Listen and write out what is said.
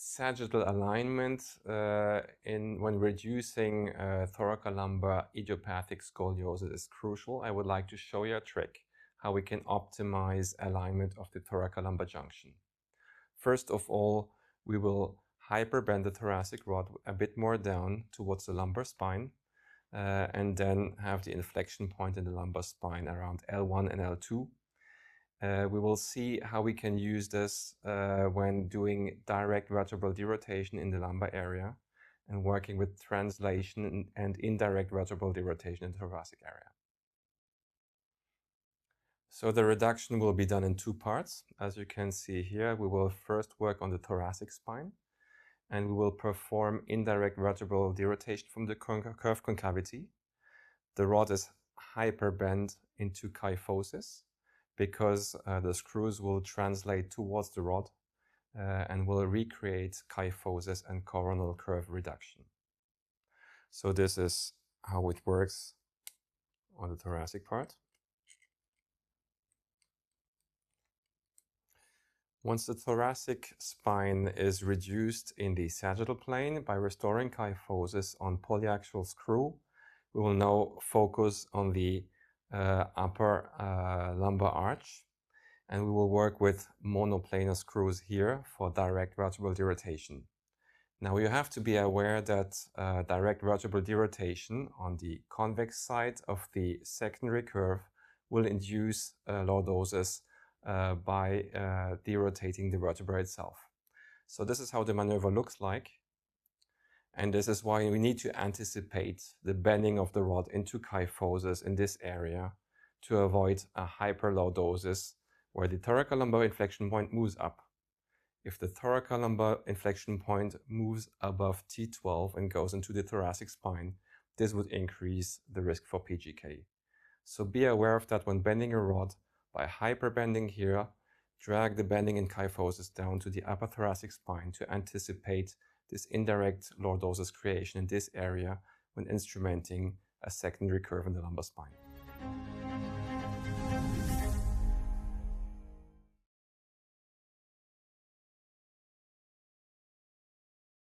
sagittal alignment when reducing thoracolumbar idiopathic scoliosis is crucial. I would like to show you a trick how we can optimize alignment of the thoracolumbar junction. First of all, we will hyperbend the thoracic rod a bit more down towards the lumbar spine and then have the inflection point in the lumbar spine around L1 and L2. We will see how we can use this when doing direct vertebral derotation in the lumbar area and working with translation and indirect vertebral derotation in the thoracic area. So the reduction will be done in two parts. As you can see here, we will first work on the thoracic spine and we will perform indirect vertebral derotation from the curved concavity. The rod is hyperbent into kyphosis because the screws will translate towards the rod and will recreate kyphosis and coronal curve reduction. So this is how it works on the thoracic part. Once the thoracic spine is reduced in the sagittal plane by restoring kyphosis on polyaxial screw, we will now focus on the upper lumbar arch, and we will work with monoplanar screws here for direct vertebral derotation. Now you have to be aware that direct vertebral derotation on the convex side of the secondary curve will induce lordosis by derotating the vertebra itself. So this is how the maneuver looks like. And this is why we need to anticipate the bending of the rod into kyphosis in this area to avoid a hyperlordosis where the thoracolumbar inflection point moves up. If the thoracolumbar inflection point moves above T12 and goes into the thoracic spine, this would increase the risk for PGK. So be aware of that when bending a rod. By hyperbending here, drag the bending in kyphosis down to the upper thoracic spine to anticipate this indirect lordosis creation in this area when instrumenting a secondary curve in the lumbar spine.